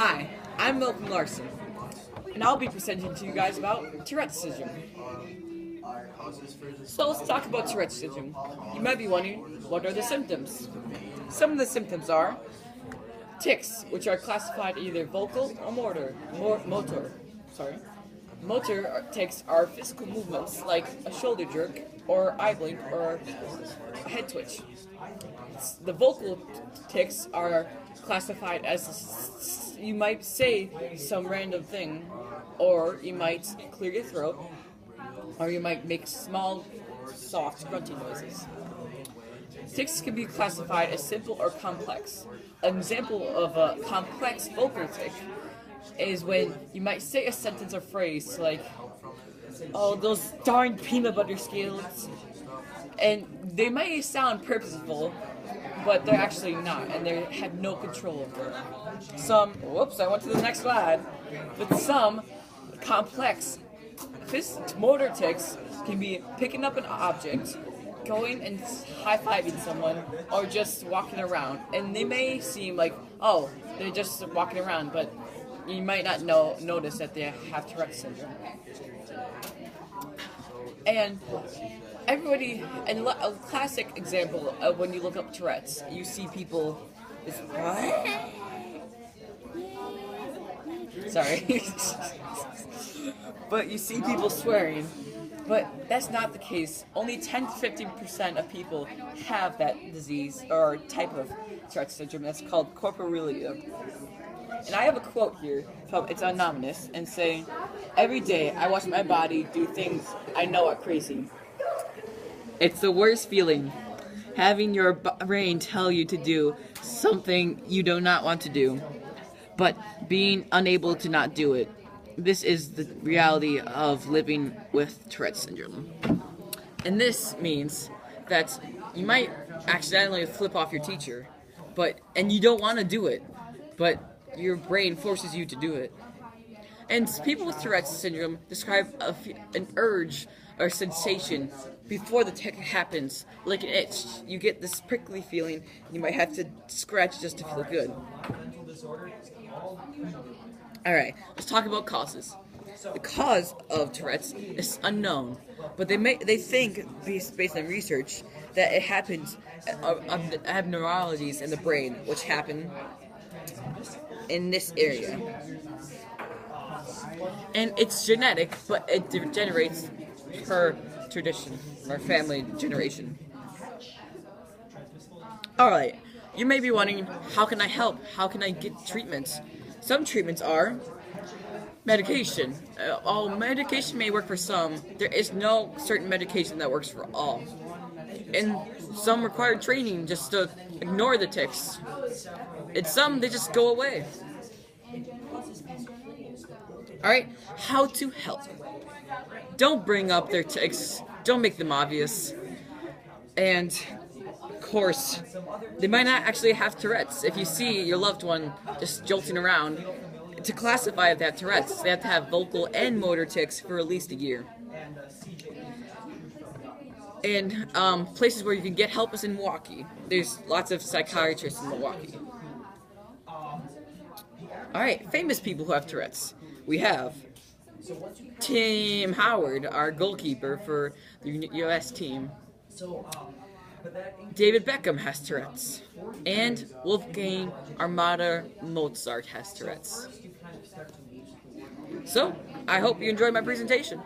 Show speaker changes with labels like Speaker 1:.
Speaker 1: Hi, I'm Malcolm Larson, and I'll be presenting to you guys about Tourette syndrome. So let's talk about Tourette syndrome. You might be wondering, what are the symptoms? Some of the symptoms are tics, which are classified either vocal or motor. Motor tics are physical movements like a shoulder jerk, or eye blink, or a head twitch. The vocal tics are classified as you might say some random thing, or you might clear your throat, or you might make small, soft, grunty noises. Tics can be classified as simple or complex. An example of a complex vocal tic is when you might say a sentence or phrase like, "Oh, those darn peanut butter scales," and they may sound purposeful, but they're actually not, and they have no control over it. Whoops, I went to the next slide. But some complex motor tics can be picking up an object, going and high-fiving someone, or just walking around. And they may seem like, oh, they're just walking around, but you might not notice that they have Tourette syndrome. And a classic example of when you look up Tourette's, you see people, sorry, but you see people swearing, but that's not the case. Only 10 to 15% of people have that disease or type of Tourette syndrome. That's called coprolalia. And I have a quote here, it's anonymous, and saying, "Every day I watch my body do things I know are crazy. It's the worst feeling, having your brain tell you to do something you do not want to do, but being unable to not do it. This is the reality of living with Tourette syndrome." And this means that you might accidentally flip off your teacher, and you don't want to do it, but your brain forces you to do it. And people with Tourette syndrome describe an urge or sensation before the tic happens, like an itch. You get this prickly feeling, you might have to scratch just to feel good. Alright, let's talk about causes. The cause of Tourette's is unknown, but they think, based on research, that it happens of abnormalities in the brain, which happen in this area. And it's genetic, but it degenerates per tradition, or family generation. Alright, you may be wondering, how can I help? How can I get treatments? Some treatments are medication. All medication may work for some. There is no certain medication that works for all. And some require training just to ignore the tics. And some, they just go away. Alright, how to help. Don't bring up their tics. Don't make them obvious. And, of course, they might not actually have Tourette's. If you see your loved one just jolting around, to classify if they have Tourette's, they have to have vocal and motor tics for at least a year. And places where you can get help is in Milwaukee. There's lots of psychiatrists in Milwaukee. Alright, famous people who have Tourette's. We have Tim Howard, our goalkeeper for the U.S. team. David Beckham has Tourette's. And Wolfgang Armada Mozart has Tourette's. So, I hope you enjoyed my presentation.